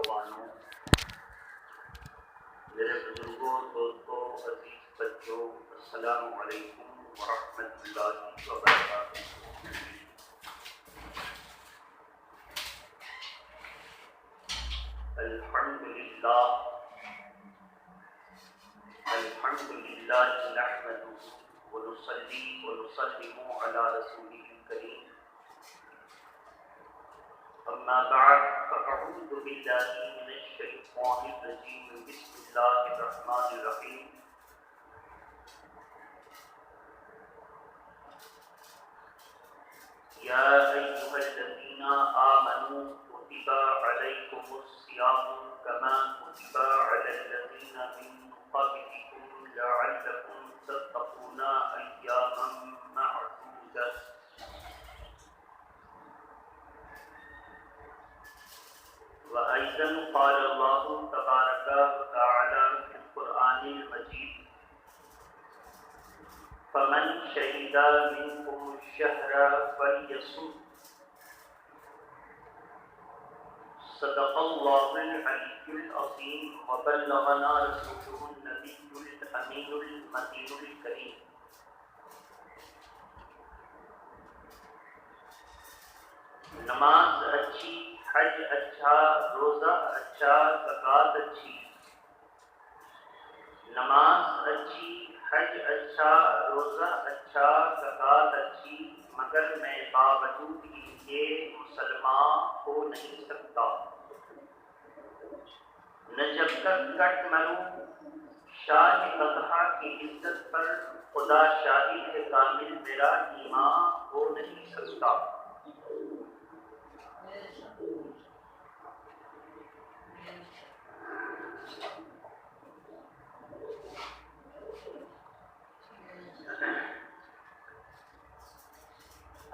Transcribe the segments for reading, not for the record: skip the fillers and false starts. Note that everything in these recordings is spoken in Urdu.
نوجوانوں، میرے بزرگوں، دوستوں، عزیز بچوں، السلام علیکم ورحمۃ اللہ وبرکاتہ۔ الحمدللہ نحمدہ ونصلی ونسلم علی رسولہ الکریم، اما بعد فاعوذ باللہ من الشیطان الرجیم، بسم اللہ الرحمن الرحیم۔ یا ایھا الذین آمنوا کتب علیکم الصیام کما کتب علی الذین من قبلکم لعلکم تتقون ایاما معدودۃ۔ وأيضا قال الله تبارك وتعالى في القرآن المجيد: فمن شهد منكم الشهر فليصم۔ صدق الله العلي العظيم وبلغنا رسوله النبي الأمين المتين الكريم۔ نماز اچھی، حج اچھا، روزہ اچھا، زکوٰۃ اچھی۔ نماز اچھی، حج اچھا، روزہ اچھا، زکوٰۃ اچھی، مگر میں باوجود ان کے مسلمان ہو نہیں سکتا۔ نہ جب تک کٹ مروں شاہ قطحہ کی عزت پر، خدا شاہد ہے کامل میرا ایمان ہو نہیں سکتا۔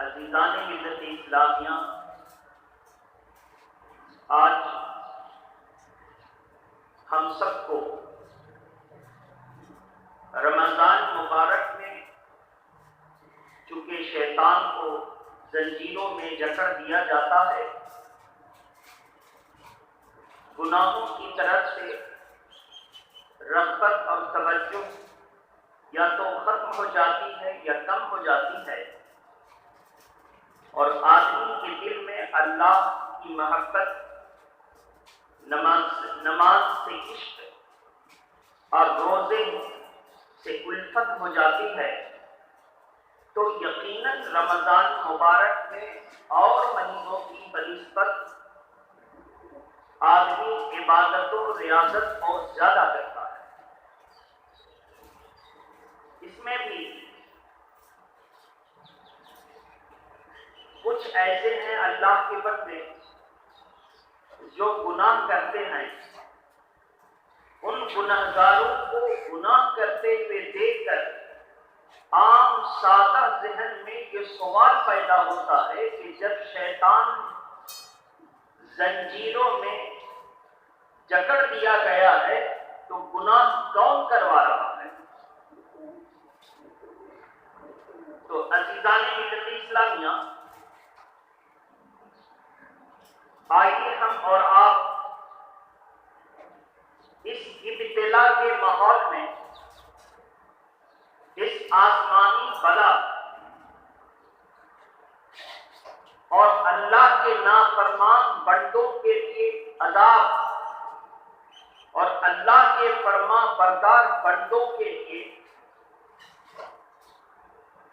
عزیزان ملت اسلامیہ، آج ہم سب کو رمضان مبارک میں چونکہ شیطان کو زنجیروں میں جکڑ دیا جاتا ہے، گناہوں کی طرف سے رغبت اور توجہ یا تو ختم ہو جاتی ہے یا کم ہو جاتی ہے، اور آدمی کے دل میں اللہ کی محبت، نماز سے عشق اور روزے سے الفت ہو جاتی ہے، تو یقیناً رمضان مبارک میں اور مہینوں کی بنسبت آدمی عبادت و ریاضت اور زیادہ کرتا ہے۔ اس میں بھی کچھ ایسے ہیں اللہ کے بندے جو گناہ کرتے ہیں، ان گناہگاروں کو گناہ کرتے ہوئے دیکھ کر عام سادہ ذہن میں یہ سوال پیدا ہوتا ہے کہ جب شیطان زنجیروں میں جکڑ دیا گیا ہے تو گناہ کون کروا رہا ہے؟ تو عزیزان ملت اسلامیہ، آئیے ہم اور آپ اس ابتلا کے ماحول میں، اس آسمانی بلا اور اللہ کے نافرمان بندوں کے لیے عذاب اور اللہ کے فرما بردار بندوں کے لیے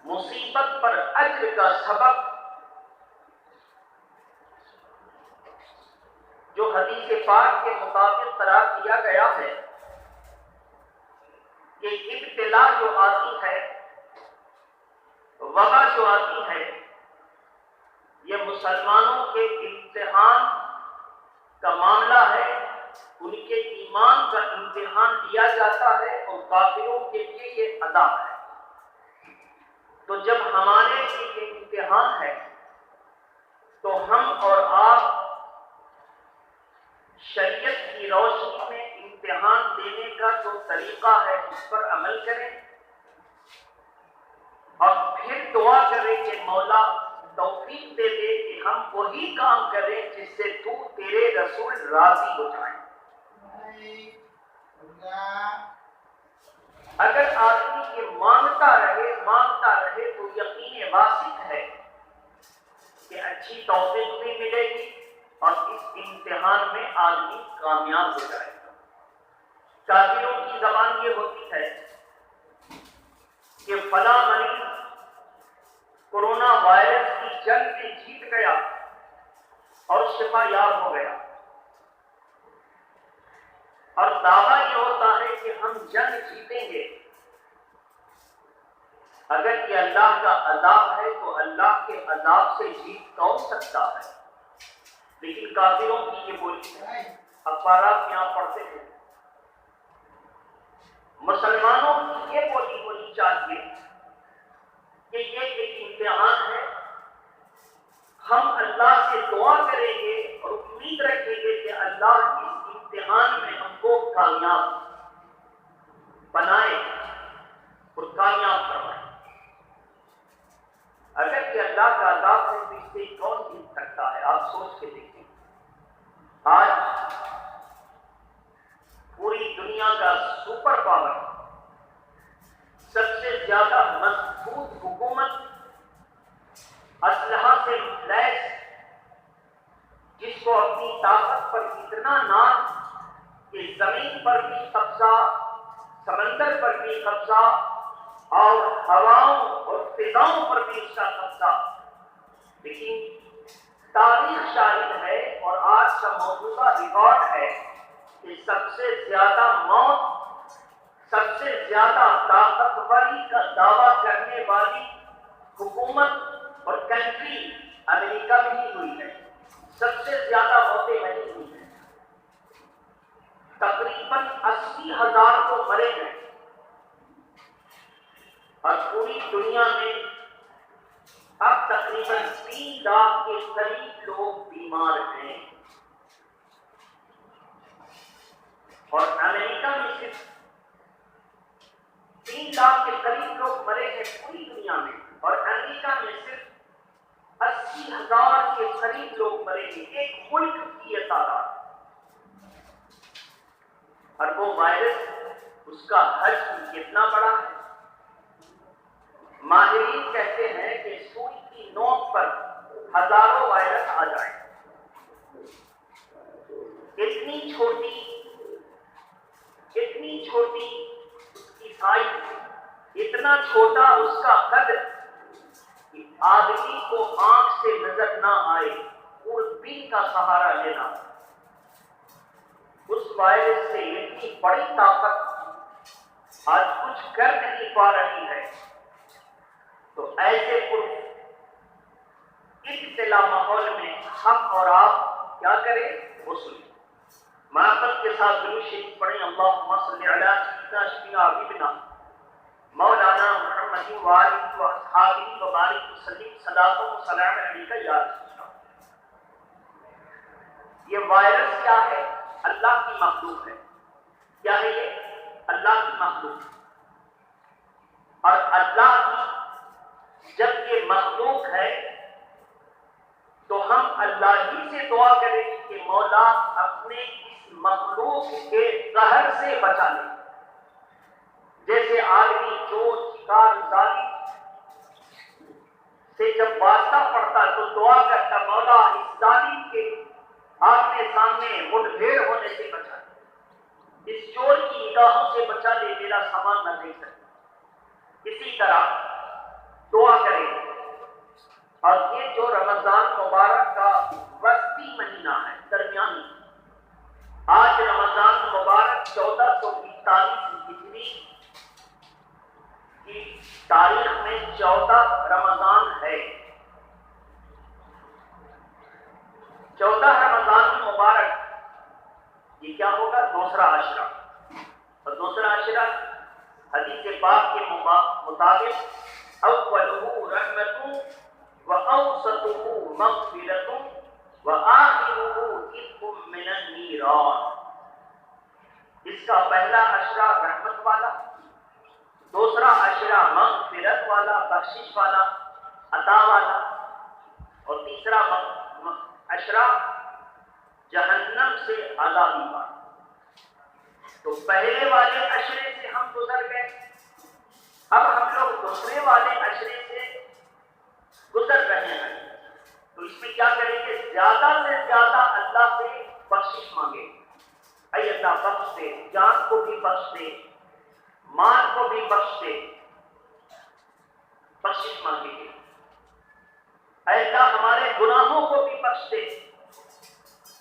مصیبت پر اجر کا سبب جو حدیث پاک کے مطابق قرار دیا گیا ہے کہ ابتلا جو آتی ہے، وبا جو آتی ہے، یہ مسلمانوں کے امتحان کا معاملہ ہے، ان کے ایمان کا امتحان لیا جاتا ہے، اور کافروں کے لیے یہ عذاب ہے۔ تو جب ہمارے لیے یہ امتحان ہے تو ہم اور آپ شریعت کی روشنی میں امتحان دینے کا جو طریقہ ہے اس پر عمل کریں، اور پھر دعا کریں کہ مولا توفیق دے دے کہ ہم وہی کام کریں جس سے تو تیرے رسول راضی ہو جائیں۔ اگر آدمی یہ مانگتا رہے تو یقین واثق ہے کہ اچھی توفیق بھی ملے گی اور اس امتحان میں آدمی کامیاب ہو جائے گا۔ کافروں کی زبان یہ ہوتی ہے کہ فلاں مریض کورونا وائرس کی جنگ میں جیت گیا اور شفا یاب ہو گیا، اور دعویٰ یہ ہوتا ہے کہ ہم جنگ جیتیں گے۔ اگر یہ اللہ کا عذاب ہے تو اللہ کے عذاب سے جیت کون سکتا ہے؟ لیکن کافروں کی یہ بولی ہے، اخبارات میں آپ پڑھتے ہیں۔ مسلمانوں کی یہ بولی ہونی چاہیے کہ یہ ایک امتحان ہے، ہم اللہ سے دعا کریں گے اور امید رکھیں گے کہ اللہ اس امتحان میں ہم کو کامیاب بنائے اور کامیاب کروائے۔ اگر کہ اللہ کا عذاب ہے تو اس سے کون جیت سکتا ہے؟ آپ سوچ کے دیکھیں، آج پوری دنیا کا سپر پاور، سب سے زیادہ مضبوط حکومت، اسلحہ سے لیس، جس کو اپنی طاقت پر اتنا ناز کہ زمین پر بھی قبضہ، سمندر پر بھی قبضہ اور ہواؤں اور فضاؤں پر بھی اس کا قبضہ، لیکن تاریخ شاہد ہے اور آج کا موجودہ ریکارڈ ہے کہ سب سے زیادہ موت، سب سے زیادہ طاقتوری کا دعویٰ کرنے والی حکومت اور کنٹری امریکہ میں ہی ہوئی ہے۔ سب سے زیادہ موتیں وہیں ہوئی ہیں، تقریباً 80,000 کو مرے ہیں، اور پوری دنیا میں اب تقریباً 3 لاکھ کے قریب لوگ بیمار ہیں، اور امریکہ میں صرف 3 لاکھ کے قریب لوگ مرے ہیں پوری دنیا میں، اور امریکہ میں صرف 80,000 کے قریب لوگ مرے ہیں۔ ایک ملک کی یہ تعداد، اور وہ وائرس، اس کا حجم کتنا بڑا ہے؟ ماہرین کہتے ہیں کہ سوئی کی نوک پر ہزاروں وائرس آ جائیں۔ اتنی چھوٹی اس کی سائز، اتنا چھوٹا اس کا قد کہ آدمی کو آنکھ سے نظر نہ آئے، دوربین کا سہارا لینا۔ اس وائرس سے اتنی بڑی طاقت آج کچھ کر نہیں پا رہی ہے، تو ایسے ابتلا ماحول میں ہم اور آپ کیا کریں؟ غسل معقل کے ساتھ درود شریف پڑھیں، اللہم صلی علی سیدنا شفیع حبیبنا مولانا محمد وآلہ وصحبہ وبارک وسلم صلاۃ و سلام علیک یا رسول اللہ۔ یہ وائرس کیا ہے؟ اللہ کی مخلوق ہے۔ کیا ہے یہ؟ اللہ کی مخلوق۔ اور اللہ کی جب یہ مخلوق ہے تو ہم اللہ ہی سے دعا کریں کہ مولا اپنے اس مخلوق کے قہر سے بچا لے۔ جیسے آدمی چور، شکار، ظالم سے جب واسطہ پڑتا تو دعا کرتا مولا اس ظالم کے آمنے سامنے مٹ بھیڑ ہونے سے بچا لے، اس چور کی نگاہوں سے بچا لے، میرا سامان نہ دے سکے۔ اسی طرح دعا کریں۔ اور یہ جو رمضان مبارک کا وسطی مہینہ ہے، درمیانی، آج رمضان مبارک 1441 ہجری کی تاریخ میں 14 رمضان ہے۔ 14 رمضان مبارک یہ کیا ہوگا؟ دوسرا عشرہ، اور دوسرا عشرہ حدیث پاک کے مطابق اولہ رحمت وأوسطه مغفرة وآخره عتق من النيران۔ اس کا پہلا عشرہ رحمت والا، دوسرا عشرہ مغفرت والا، بخشش والا، عطا والا، اور تیسرا عشرہ جہنم سے عذابی بات. تو پہلے والے عشرے سے ہم گزر گئے، اب ہم لوگ دوسرے والے عشرے سے گزر رہے ہیں. تو اس میں کیا کریں گے؟ زیادہ سے زیادہ اللہ سے بخشش مانگے. اے اللہ بخش دے، جان کو بھی بخش دے، مال کو بھی بخش دے. بخشش مانگیں گے. اے اللہ ہمارے گناہوں کو بھی بخش دے.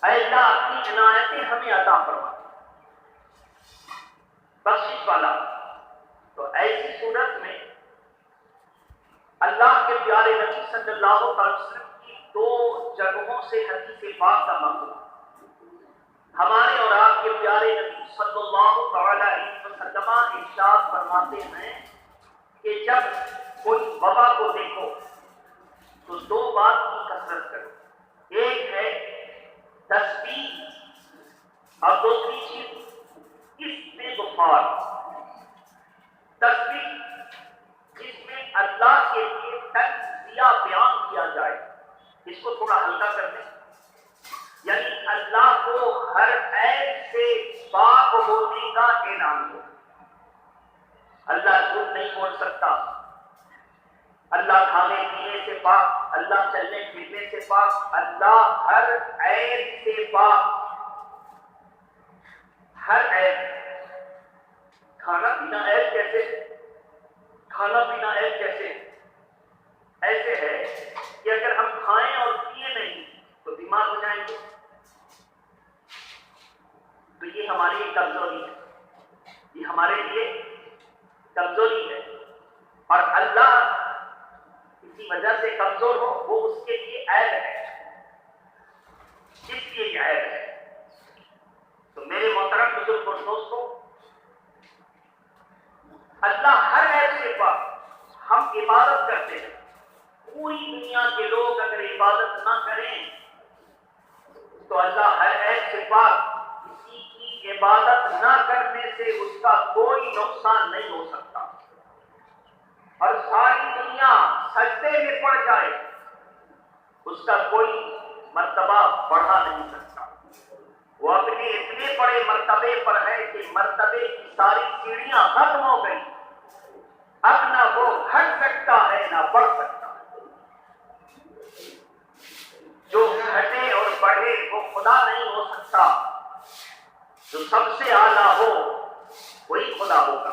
اے اللہ اپنی عنایتیں ہمیں عطا فرما. بخشش والا. تو ایسی صورت میں اللہ کے پیارے نبی صلی اللہ علیہ وسلم کی دو جگہوں سے حدیث پاک کا مضمون. ہمارے اور آپ کے پیارے نبی صلی اللہ علیہ وسلم ارشاد فرماتے ہیں کہ جب کوئی وبا کو دیکھو تو دو بات کی کثرت کرو. ایک ہے تسبیح اور دوسری چیز استغفار. تسبیح جس میں اللہ کے لیے تجزیہ بیان کیا جائے. اس کو تھوڑا ہلکا کر دیں، یعنی اللہ کو ہر عیب سے پاک ہونے کا اعلان ہو. اللہ جھوٹ نہیں بول سکتا، اللہ کھانے پینے سے پاک، اللہ چلنے پھرنے سے پاک، اللہ ہر عیب سے پاک. ہر عیب. کھانا پینا عیب کیسے؟ کھانا پینا عیب کیسے؟ ایسے ہے کہ اگر ہم کھائیں اور پیے نہیں تو بیمار ہو جائیں گے. تو یہ ہماری ایک کمزوری ہے، یہ ہمارے لیے کمزوری ہے. اور اللہ کسی وجہ سے کمزور ہو وہ اس کے لیے عیب ہے، اس لیے یہ عیب ہے. تو میرے محترم بزرگ اور دوستوں، اللہ ہر عیب سے پاک. ہم عبادت کرتے ہیں، پوری دنیا کے لوگ اگر عبادت نہ کریں تو اللہ ہر عیب سے پاک. کسی کی عبادت نہ کرنے سے اس کا کوئی نقصان نہیں ہو سکتا. اور ساری دنیا سجدے میں پڑ جائے اس کا کوئی مرتبہ بڑھا نہیں سکتا. وہ اپنے اتنے بڑے مرتبے پر ہے کہ مرتبے کی ساری سیڑھیاں ختم ہو گئی. اب نہ وہ گھٹ سکتا ہے نہ بڑھ سکتا. جو گھٹے اور بڑھے وہ خدا نہیں ہو سکتا. جو سب سے اعلیٰ ہو وہی خدا ہوگا.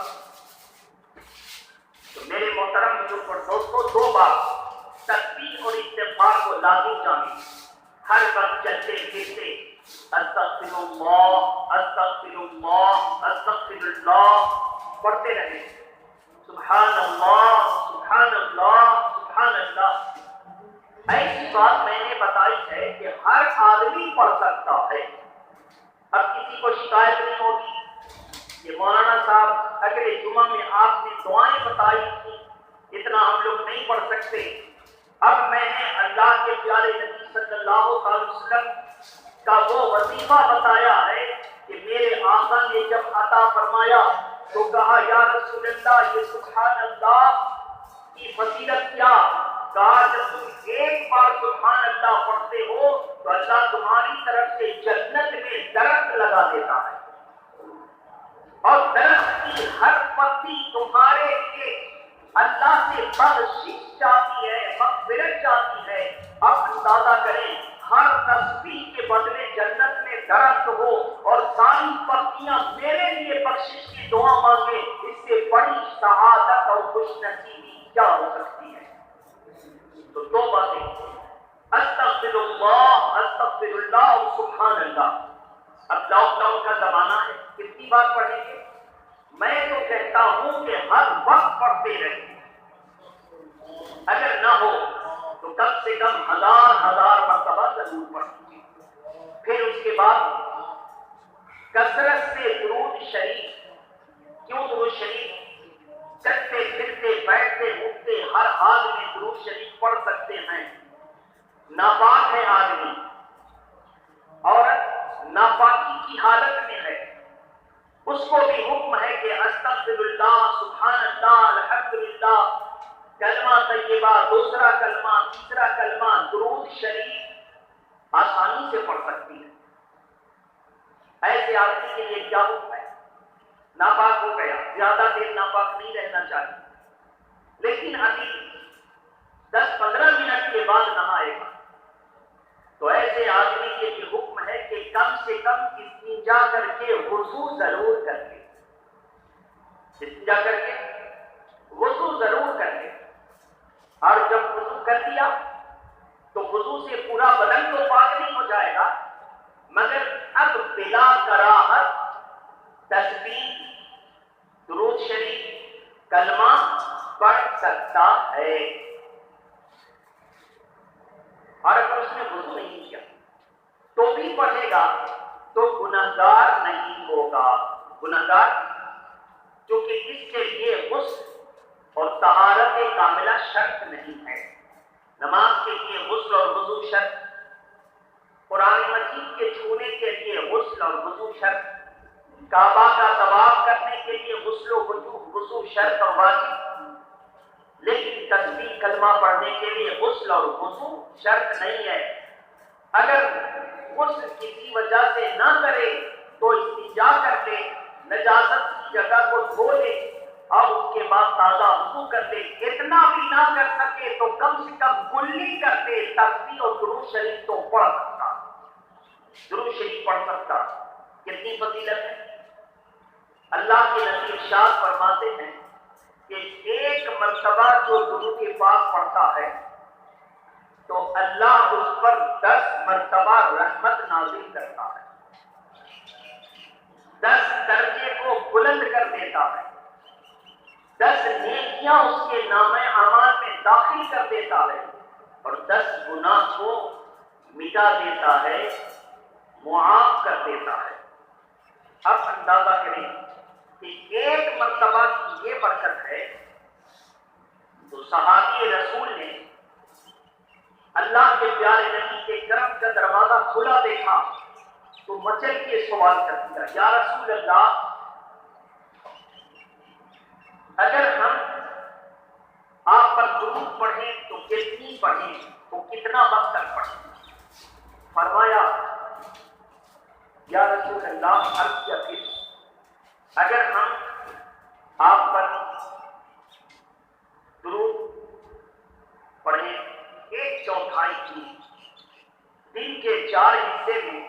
تو میرے محترم بزرگ اور دوستوں، دو بات تسبیح اور استغفار کو لازم جانیں. ہر وقت چلتے پھرتے استغفر اللہ استغفر اللہ استغفر اللہ پڑھتے رہیں. سبحان اللہ سبحان اللہ سبحان اللہ. ایسی بات میں نے بتائی ہے کہ ہر آدمی پڑھ سکتا ہے. اب کسی کو شکایت نہیں ہوگی کہ مولانا صاحب اگلے جمعہ میں آپ نے دعائیں بتائی تھی، اتنا ہم لوگ نہیں پڑھ سکتے. اب میں نے اللہ کے پیارے نبی صلی اللہ علیہ وسلم کا وہ وظیفہ بتایا ہے کہ میرے آقا نے جب عطا فرمایا تو کہا یا رسول اللہ یہ سبحان اللہ کی فضیلت کیا؟ کہا جب تم ایک بار سبحان اللہ پڑھتے ہو تو اللہ تمہاری طرف سے جنت میں درخت لگا دیتا ہے، اور درخت کی ہر پتی تمہارے لیے اللہ سے بخشش چاہتی ہے، مغفرت چاہتی ہے. اب اندازہ کریں ہر تسبیح کے بدلے جنت میں درخت ہو اور ساری پتیاں میرے لیے بخشش کی دعا مانگے، اس سے بڑی سعادت اور خوش نصیبی کیا ہو سکتی ہے؟ تو دو باتیں استغفر اللہ اور سبحان اللہ. اب لاک ڈاؤن کا زمانہ ہے، کتنی بار پڑھیں گے؟ میں تو کہتا ہوں کہ ہر وقت پڑھتے رہیں. اگر نہ ہو تو کم سے کم 1000 مرتبہ ضرور پڑھیں. پھر اس کے بعد کثرت سے درود شریف. کیوں درود شریف؟ چلتے پھرتے بیٹھتے اٹھتے ہر حال میں درود شریف پڑھ سکتے ہیں. ناپاک ہے آدمی، عورت ناپاکی کی حالت میں ہے، اس کو بھی حکم ہے کہ استغفر اللہ سبحان اللہ الحمدللہ کلمہ طیبہ، دوسرا کلمہ، تیسرا کلمہ، درود شریف آسانی سے پڑھ سکتی ہے۔ ایسے آدمی کے لیے کیا حکم ہے؟ ناپاک ہو گیا، زیادہ دیر ناپاک نہیں رہنا چاہیے، لیکن ابھی 10-15 منٹ کے بعد نہائے گا تو ایسے آدمی کے لیے حکم ہے کہ کم سے کم استنجا کر کے وضو ضرور کر لے، استنجا کر کے وضو ضرور کر لے۔ اور جب وضو کر لیا تو وضو سے پورا بدن تو پاک نہیں ہو جائے گا، مگر اب بلا کراہت تسبیح، درود شریف، کلمہ پڑھ سکتا ہے۔ اور اگر اس نے وضو نہیں کیا تو بھی پڑھے گا تو گنہگار نہیں ہوگا۔ گنہگار کیونکہ اس کے لیے غسل اور طہارت کاملہ شرط نہیں ہے۔ نماز کے لیے غسل اور وضو شرط، قرآن مجید کے چھونے کے لیے غسل اور وضو شرط، کعبہ کا طواف کرنے کے لیے غسل و وضو شرط اور واجب، لیکن تسبیح کلمہ پڑھنے کے لیے غسل اور وضو شرط نہیں ہے۔ اگر غسل کسی وجہ سے نہ کرے تو استنجا کر لے، نجاست کی جگہ کو دھو لے اور اس کے بعد تازہ وضو کر لے۔ اتنا بھی نہ کر سکے تو کم سے کم کلی کر لے، تسبیح اور درود شریف تو پڑھ سکتا، درود شریف پڑھ سکتا۔ کتنی فضیلت ہے! اللہ کے نبی ارشاد فرماتے ہیں کہ ایک مرتبہ جو درود پاک پڑھتا ہے تو اللہ اس پر 10 مرتبہ رحمت نازل کرتا ہے، 10 درجے کو بلند کر دیتا ہے، 10 نیکیاں اس کے نامہ اعمال میں داخل کر دیتا ہے اور 10 گناہ کو مٹا دیتا ہے، معاف کر دیتا ہے۔ اب اندازہ کریں کہ ایک مرتبہ کی یہ برکت ہے تو صحابی رسول نے اللہ کے پیارے نبی کے کرم کا دروازہ کھلا دیکھا تو مچل کے سوال کر دیا، یا رسول اللہ، اگر ہم آپ پر درود پڑھیں تو کتنی پڑھیں، تو کتنا وقت تک پڑھیں؟ فرمایا، یا رسول اللہ، عرض کیا کہ اگر ہم آپ پر درود پڑھیں 1/4 کی دن کے 4 حصے میں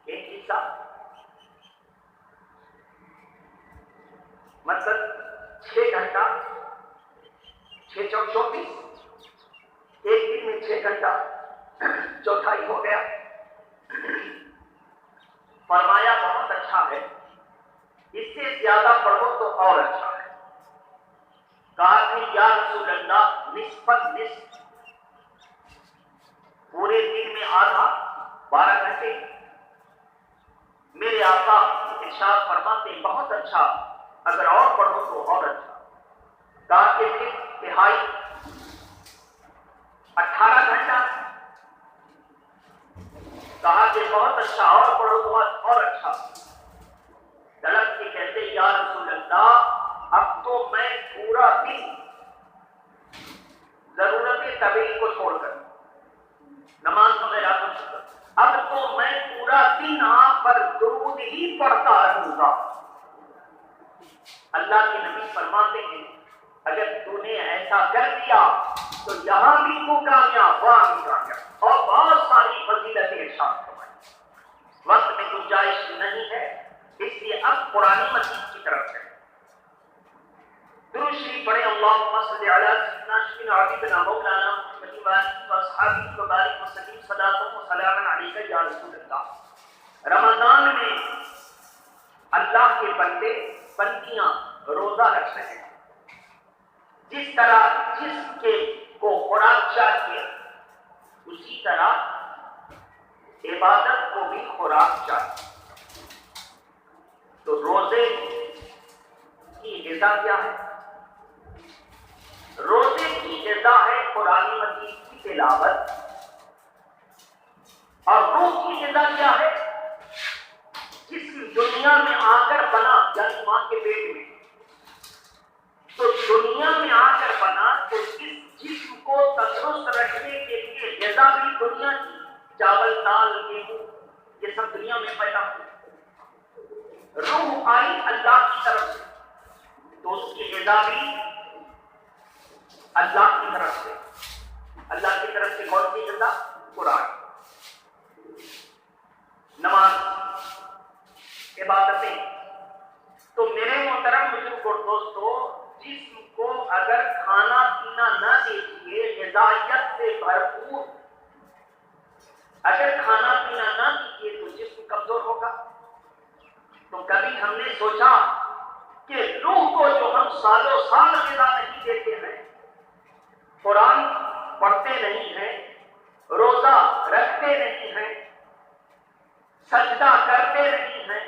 ایک حصہ، مطلب 6 گھنٹہ، 6 چوک 24، ایک دن میں 6 گھنٹہ، 1/4 ہو گیا۔ فرمایا بہت اچھا ہے، اس سے زیادہ پڑھو تو اور اچھا ہے۔ کہا کہ یا رسول اللہ، نصف نصف، پورے دن میں آدھا، 12 گھنٹے۔ میرے آقا ارشاد فرماتے بہت اچھا، اگر اور پڑھو تو اور اچھا۔ کہا کہ پھر تہائی، 18 گھنٹہ۔ کہا کہ بہت اچھا، اور پڑھو تو اور اچھا۔ طلب کے کہتے یا رسول اللہ، اب تو میں پورا دن ضرورت طبیعی کو چھوڑ کر نماز وغیرہ کو چھوڑ کر اب تو میں پورا دن آپ پر درود ہی پڑھتا رہوں گا۔ اللہ کے نبی فرماتے ہیں اگر تو نے ایسا کر دیا تو یہاں بھی تو کامیاب، وہاں بھی کامیاب، اور بہت ساری فضیلتیں ارشاد فرمائی۔ وقت میں گنجائش نہیں ہے، اس لیے اب قرآن مجید کی طرف ہے۔ درود شریف پڑھیں، اللہم صل علی سیدنا شفیع حبیبنا مولانا محمد و اصحابہ وبارک وسلم صلاۃ و سلام علیک یا رسول اللہ۔ رمضان میں اللہ کے بندے بندیاں روزہ رکھ رہے ہیں، جس طرح جسم کے کو خوراک چاہیے اسی طرح عبادت کو بھی خوراک چاہیے۔ تو روزے کی غذا کیا ہے؟ روزے کی غذا ہے قرآن مجید کی تلاوت، اور روح کی غذا کیا ہے؟ جسم دنیا میں آ کر بنا، یعنی ماں کے پیٹ میں، تو دنیا میں آ کر بنا تو اس جسم کو تندرست رکھنے کے لیے غذا بھی دنیا کی، چاول دال گیہوں یہ سب دنیا میں پیدا ہوئی، روح آئی اللہ کی طرف سے تو اس کی غذا بھی اللہ کی طرف سے، اللہ کی طرف سے کون سی غذا؟ قرآن، نماز، عبادتیں۔ تو میرے محترم بزرگ اور دوستو، جسم کو اگر کھانا پینا نہ دیجیے غذائیت سے بھرپور، اگر کھانا پینا نہ دیجیے تو جسم کمزور ہوگا۔ تو کبھی ہم نے سوچا کہ روح کو جو ہم سالوں سال غذا نہیں دیتے ہیں، قرآن پڑھتے نہیں ہیں، روزہ رکھتے نہیں ہیں، سجدہ کرتے نہیں ہیں،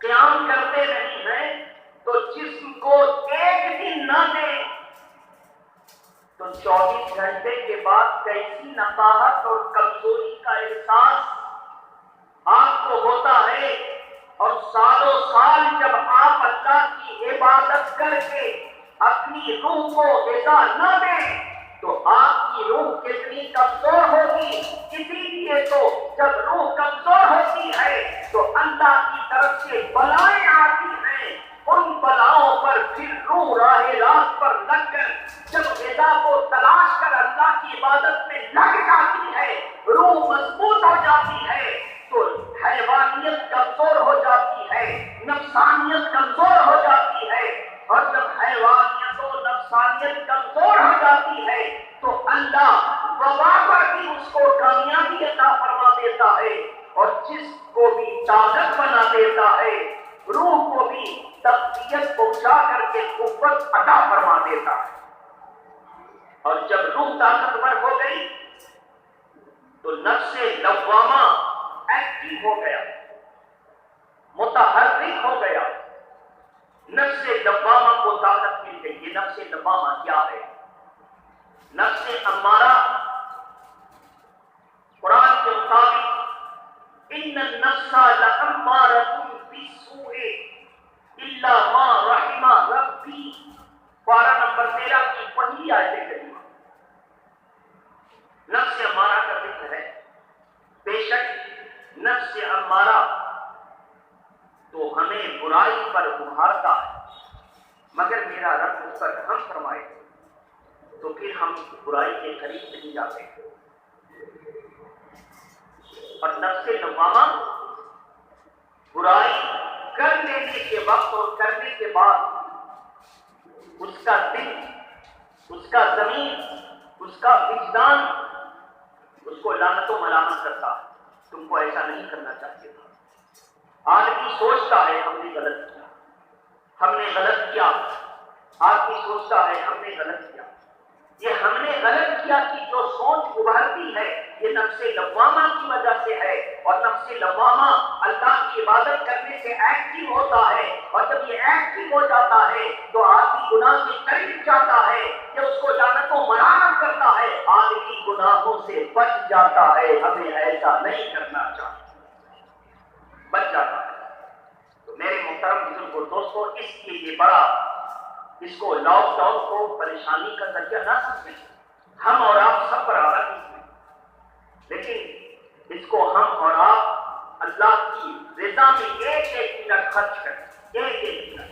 قیام کرتے نہیں ہیں، تو جسم کو ایک دن نہ دیں تو 24 گھنٹے کے بعد کیسی نقاہت اور کمزوری کا احساس آپ کو ہوتا ہے۔ اور سالوں سال جب آپ اللہ کی عبادت کر کے اپنی روح کو غذا نہ دیں تو آپ کی روح کتنی کمزور ہوگی۔ اسی لیے تو جب روح کمزور ہوتی ہے تو اللہ کی طرف سے بلائیں آتی ہیں، ان بلاؤں پر پھر روح راہ راست پر لگ کر جب غذا کو تلاش کر اللہ کی عبادت میں لگ جاتی ہے، روح مضبوط ہو جاتی ہے تو حیوانیت کمزور ہو جاتی ہے، نفسانیت کمزور ہو جاتی ہے، اور جب حیوانیت و نفسانیت کمزور ہو جاتی ہے تو اللہ وبا پر بھی اس کو کامیابی عطا فرما دیتا ہے، اور جس کو بھی طاقت بنا دیتا ہے، روح کو بھی تقویت پہنچا کر کے قوت عطا فرما دیتا ہے۔ اور جب روح طاقتور ہو گئی تو نفس لوامہ ایکٹیو ہو گیا، متحرک ہو گیا، نفس لوامہ کو طاقت مل گئی۔ یہ نفس لوامہ کیا ہے؟ نفس امارہ قرآن کے مطابق ان النفس لامارۃ بالسوء الا ما رحم ربی، پارہ نمبر 13 کی پہلی آیت کریمہ۔ نفس امارہ کا ذکر ہے، بے شک نفس امارہ تو ہمیں برائی پر ابھارتا ہے، مگر میرا رب اس پر رحم فرمائے تو پھر ہم برائی کے قریب نہیں جاتے۔ اور نفس لوامہ برائی کر لینے کے وقت اور کرنے کے بعد اس کا دل، اس کا ضمیر، اس کا وجدان اس کو لعنت و ملامت کرتا ہے، تم کو ایسا نہیں کرنا چاہیے تھا۔ آدمی سوچتا ہے ہم نے غلط کیا، ہم نے غلط کیا، آدمی سوچتا ہے ہم نے غلط کیا۔ یہ ہم نے غلط کیا کی جو سوچ ابھرتی ہے یہ نفس لوامہ کی وجہ سے ہے، اور نفس لوامہ اللہ کی عبادت کرنے سے ایکٹیو ہوتا ہے، اور جب یہ ایکٹیو ہو جاتا ہے تو آدمی گناہ کے قریب جاتا ہے، کہ اس کو لعنت و ملامت کرتا ہے، آدمی گناہوں سے بچ جاتا ہے۔ ہمیں ایسا نہیں کرنا چاہیے، بچ جاتا ہے۔ تو میرے محترم بزرگ اور دوستو، اس لیے یہ بڑا، اس کو لاک ڈاؤن کو پریشانی کا ذریعہ نہ سمجھیں، ہم اور آپ سب برابر ہیں، لیکن اس کو ہم اور آپ اللہ کی رضا میں ایک ایک منٹ خرچ کریں، ایک ایک منٹ،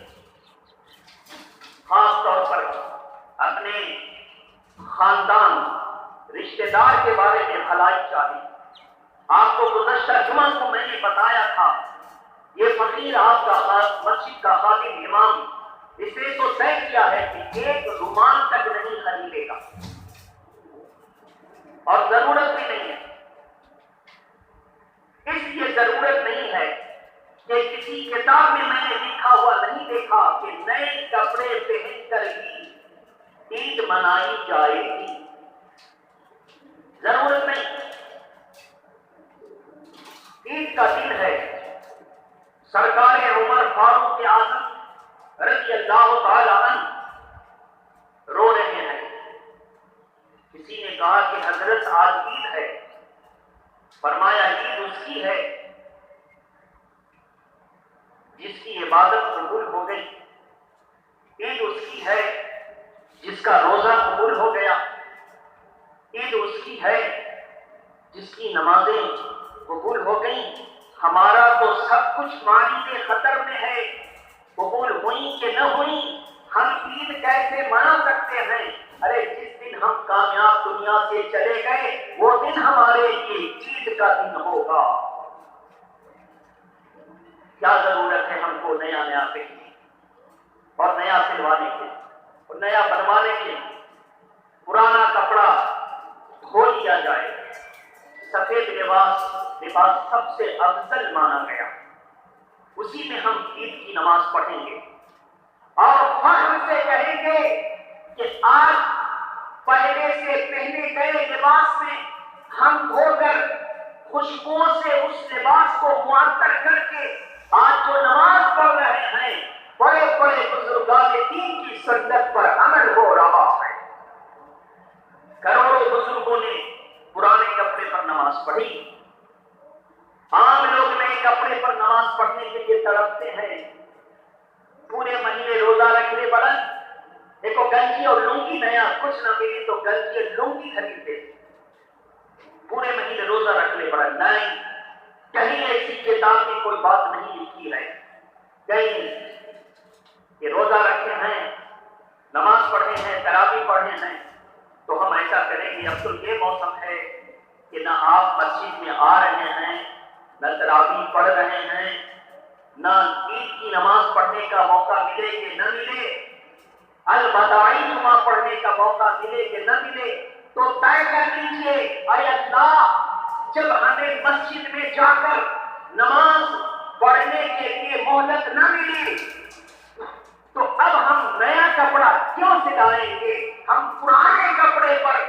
خاص طور پر اپنے خاندان رشتہ دار کے بارے میں بھلائی چاہیے۔ آپ کو گزشتہ جمعہ کو میں نے بتایا تھا، یہ فقیر آپ کا مسجد کا خادم امام، اس نے تو طے کیا ہے کہ ایک رومال تک نہیں خریدے گا، اور ضرورت بھی نہیں ہے۔ اس لیے ضرورت نہیں ہے کہ کسی کتاب میں نے لکھا ہوا نہیں دیکھا کہ نئے کپڑے پہن کر ہی عید منائی جائے گی، ضرورت نہیں۔ عید کا دن ہے، سرکار عمر فاروق اعظم رضی اللہ تعالی عنہ رو رہے ہیں۔ کسی نے کہا کہ حضرت آج عید ہے، فرمایا عید اس کی ہے جس کی عبادت قبول ہو گئی، عید اس کی ہے جس کا روزہ کی نمازیں قبول ہو گئیں، ہمارا تو سب کچھ مالی خطر میں ہے، قبول ہوئی کہ نہ ہوئی، ہم عید کیسے منا سکتے ہیں؟ ارے جس دن ہم کامیاب دنیا سے چلے گئے وہ دن ہمارے لیے عید کا دن ہوگا۔ کیا ضرورت ہے ہم کو نیا پہننے اور نیا سلوانے کے اور نیا بنوانے کے؟ پرانا کپڑا دھو لیا جائے، سفید لباس سب سے افضل مانا گیا، اسی میں ہم عید کی نماز پڑھیں گے اور فخر سے کہیں گے کہ آج پہلے سے پہنے گئے لباس میں ہم دھو کر خوشبوؤں سے اس لباس کو معطر کر کے آج جو نماز پڑھ رہے ہیں، بڑے بڑے بزرگان دین کی سنت پر عمل ہو رہا ہے۔ کروڑوں بزرگوں نے پرانے کپڑے پر نماز پڑھی، عام لوگ نئے کپڑے پر نماز پڑھنے کے لیے تڑپتے ہیں، پورے مہینے روزہ رکھنے بلند، دیکھو گنجی اور لنگی نیا کچھ نہ ملی تو گنجی اور لنگی خریدتے، پورے مہینے روزہ رکھنے بلند، نہیں کہیں ایسی کتاب میں کوئی بات نہیں لکھی ہے کہیں کہ روزہ رکھے ہیں، نماز پڑھے ہیں، تراویح پڑھے ہیں تو ہم ایسا کریں گے۔ اب تو یہ موسم ہے کہ نہ آپ مسجد میں آ رہے ہیں، نہ تراویح پڑھ رہے ہیں، نہ عید کی نماز پڑھنے کا موقع ملے کہ نہ ملے، الوداعی جمعہ پڑھنے کا موقع ملے کہ نہ ملے، تو طے کر لیجیے اے اللہ جب ہمیں مسجد میں جا کر نماز پڑھنے کے لیے مہلت نہ ملی تو اب ہم نیا کپڑا کیوں سلائیں گے؟ ہم پرانے کپڑے پر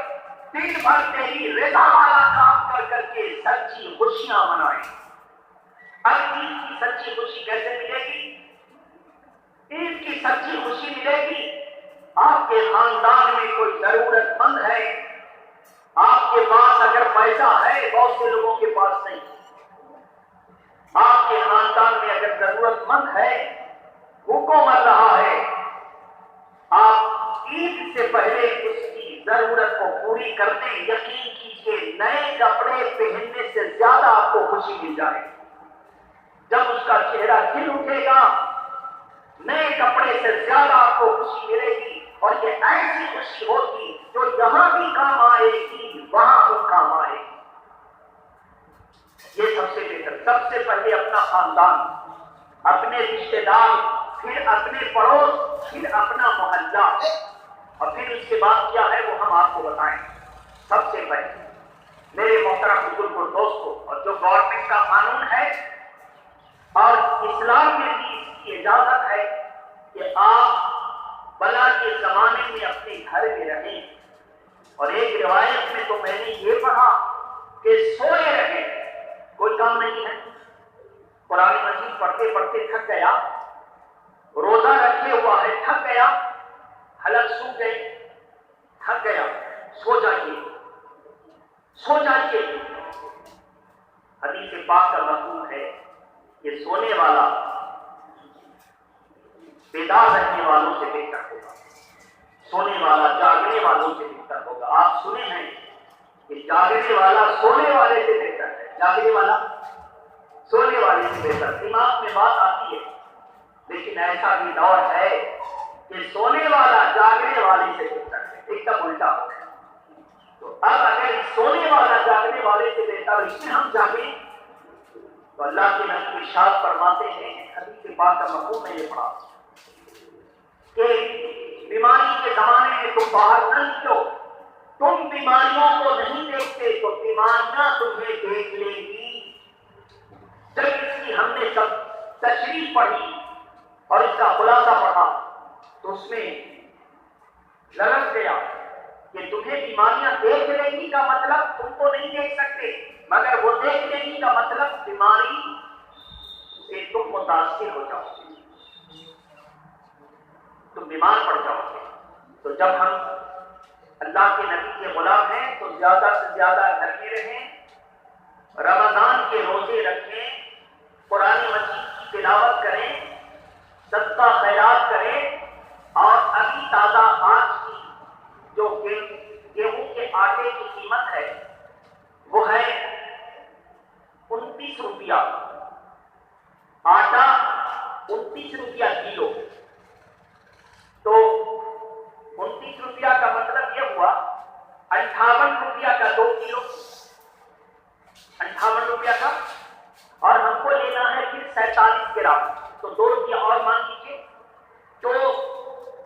دن بھر تیری رضا والا کام کر کر کے سچی خوشیاں منائیں۔ اب عید کی سچی خوشی کیسے ملے گی؟ عید کی سچی خوشی ملے گی، آپ کے خاندان میں کوئی ضرورت مند ہے، آپ کے پاس اگر پیسہ ہے، بہت سے لوگوں کے پاس نہیں، آپ کے خاندان میں اگر ضرورت مند ہے، بھوکوں مر رہا ہے، آپ عید سے پہلے اس کی ضرورت کو پوری کر دیں، یقین کیجیے نئے کپڑے پہننے سے زیادہ آپ کو خوشی مل جائے گی۔ جب اس کا چہرہ کھل اٹھے گا، نئے کپڑے سے زیادہ آپ کو خوشی ملے گی، اور یہ ایسی خوشی ہوگی جو یہاں بھی کام آئے گی وہاں بھی کام آئے گی۔ یہ سب سے بہتر، سب سے پہلے اپنا خاندان، اپنے رشتے دار، پھر اپنے پڑوس، پھر اپنا محلہ، اور پھر اس کے بعد کیا ہے وہ ہم آپ کو بتائیں۔ سب سے پہلے میرے محترم بزرگ اور دوستوں، اور جو گورنمنٹ کا قانون ہے اور اسلام میں بھی اس کی اجازت ہے کہ آپ بلا کے زمانے میں اپنے گھر میں رہیں، اور ایک روایت میں تو میں نے یہ پڑھا کہ سوئے رہیں، کوئی کام نہیں ہے، قرآن مجید پڑھتے پڑھتے تھک گیا، روزہ رکھے ہوا ہے، تھک گیا، حلق سو گئے، تھک گیا، سو جائیے، سو جائیے۔ حدیث پاک کا مفہوم ہے کہ سونے والا بیدار رہنے والوں سے بہتر ہوگا، سونے والا جاگنے والوں سے بہتر ہوگا۔ آپ سنے ہیں کہ جاگنے والا سونے والے سے بہتر ہے، جاگنے والا سونے والے سے بہتر، دماغ میں بات آتی ہے، لیکن ایسا بھی دور ہے کہ سونے والا جاگنے والے سے بہتر ہے، ایک دم الٹا ہو گیا۔ تو اب اگر سونے والا جاگنے والے سے بہتر اس میں ہم جاگیں تو اللہ کے نبی ارشاد فرماتے ہیں، حدیث پاک کا مفہوم میں یہ پڑھا کہ بیماری کے زمانے میں تم باہر نہ نکلو، تم بیماریوں کو نہیں دیکھتے تو بیماریاں تمہیں دیکھ لیں گی۔ جب اس کی ہم نے سب تشریح پڑھی اور اس کا خلاصہ پڑھا تو اس میں لرز گیا کہ تمہیں بیماریاں دیکھ لیں گی کا مطلب تم کو نہیں دیکھ سکتے، مگر وہ دیکھ لیں گی کا مطلب بیماری سے تم متاثر ہو جاؤ گے، تم بیمار پڑ جاؤ گے۔ تو جب ہم اللہ کے نبی کے غلام ہیں تو زیادہ سے زیادہ گھر میں رہیں، رمضان کے روزے رکھیں، قرآن مجید کی تلاوت کریں، صدقہ خیرات کریں، اور ابھی تازہ آج کی جو گیہوں کے آٹے کی قیمت ہے وہ ہے گرام، تو 2 روپیہ اور مان لیجیے. تو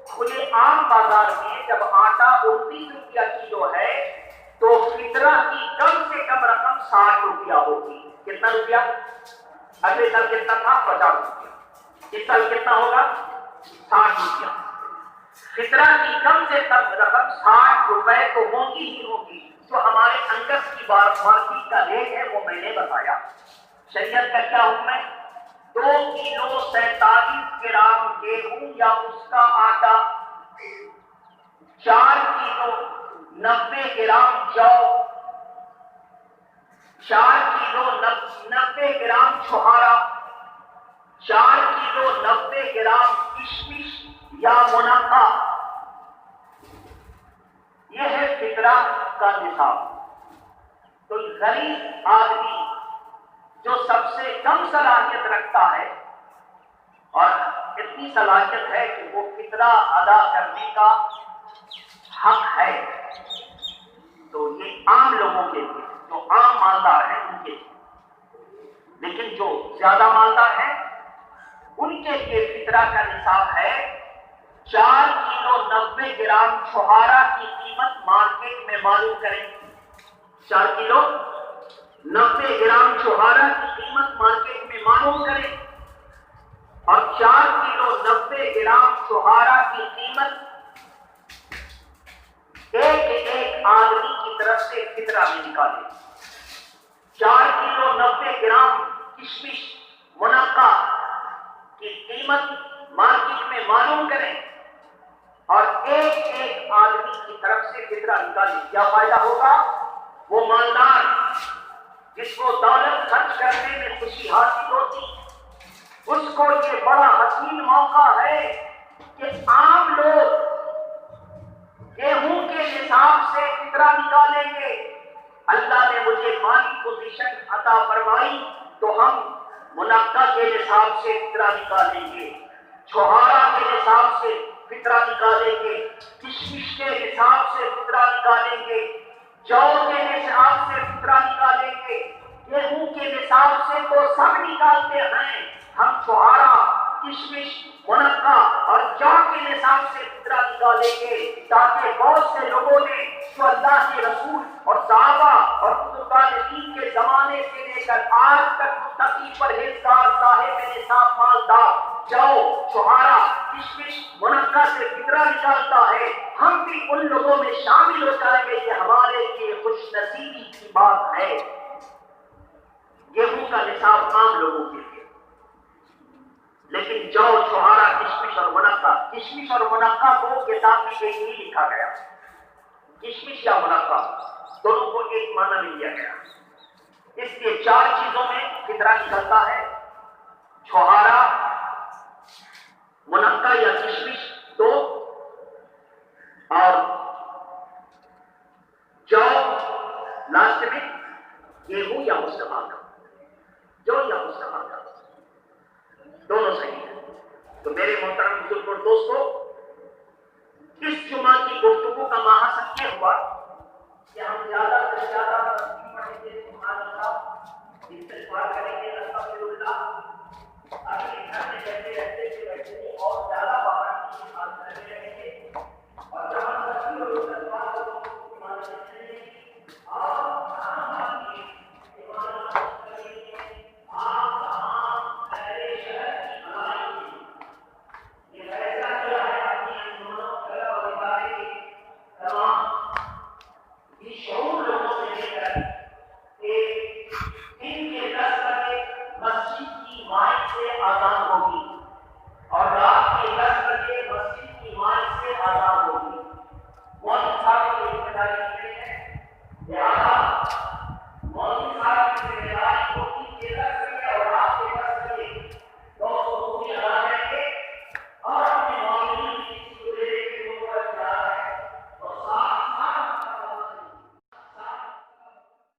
کھلے عام بازار میں جب آٹا 29 روپیہ کلو ہے تو فطرہ کی کم سے کم رقم 60 روپیہ ہوگی. کتنا روپیہ؟ اگلے سال کتنا تھا؟ 50 روپیہ. اس سال کتنا ہوگا؟ 60 روپیہ. فطرہ کی کم سے کم رقم 60 روپے تو ہوگی ہی ہوگی. جو ہمارے انگس کی مارکیٹ کا ریٹ ہے وہ میں نے بتایا. شریعت کا کیا حکم ہے؟ 2 کلو 47 گرام گیہوں یا اس کا آٹا، 4 کلو 90 گرام جو، 4 کلو 90 گرام چھہارا، 4 کلو 90 گرام کشمش یا منقع. یہ ہے فطرہ کا نصاب. تو غریب آدمی جو سب سے کم صلاحیت رکھتا ہے اور اتنی صلاحیت ہے کہ وہ فطرہ ادا کرنے کا حق ہے، تو یہ عام لوگوں کے لیے، جو عام مالدار ہیں ان کے لیے. لیکن جو زیادہ مالدار ہیں ان کے لیے فطرہ کا نصاب ہے 4 کلو 90 گرام چھہارا کی قیمت مارکیٹ میں معلوم کریں. 4 کلو 90 گرام چھہارا کی قیمت مارکیٹ میں معلوم کریں. اور 4 کلو 90 گرام چھہارا کی قیمت ایک آدمی کی طرف سے فطرہ میں نکالے. 4 کلو 90 گرام کشمش منقع کی قیمت مارکیٹ میں معلوم کریں اور ایک آدمی کی طرف سے فطرہ نکالے. کیا فائدہ ہوگا؟ وہ مالدار جس کو دولت خرچ کرنے میں خوشی حاصل ہوتی، اس کو یہ بڑا حسین موقع ہے کہ عام لوگ گیہوں کے نصاب سے فطرہ نکالیں گے. اللہ نے مجھے مالی پوزیشن عطا فرمائی تو ہم منقع کے نصاب سے فطرہ نکالیں گے، چھہارا کے نصاب سے فطرہ نکالیں گے، کشمش کے نصاب سے فطرہ نکالیں گے، جو کے نصاب سے فطرہ نکالیں گے. گیہوں کے نصاب سے تو سب نکالتے ہیں، ہم چھہارا، کشمش، منقع اور جو کے نصاب سے فطرہ نکالیں گے تاکہ بہت سے لوگوں نے جو اللہ کے رسول اور صحابہ اور بزرگان کے زمانے سے لے کر آج تک متقی پرہیزگار صاحب نصاب مالدار جو چھہارا، کشمش، منقع سے فطرہ نکالتا ہے، ہم بھی ان لوگوں میں شامل ہو جائیں گے. یہ ہمارے لیے خوش نصیبی کی بات ہے. گیہوں کا نصاب عام لوگوں کے لیے، لیکن جو چھہارا، کشمش اور منقع، کشمش اور منقع کو کتاب میں ایک ہی لکھا گیا. کشمش یا منقع دونوں کو ایک معنی میں لیا گیا. اس لیے 4 چیزوں میں فطرہ نکلتا ہے: چھہارا، منقع یا کشمش 2، اور جو لاسٹ میں گیہوں یا مصطفیٰ کا، جو یا مصطفیٰ کا، دونوں صحیح ہیں. تو میرے محترم بزرگ اور دوستو، اس جمعہ کی گفتگو کا مقصد یہ ہوا کہ ہم زیادہ سے زیادہ پڑھیں گے، استغفار کریں گے.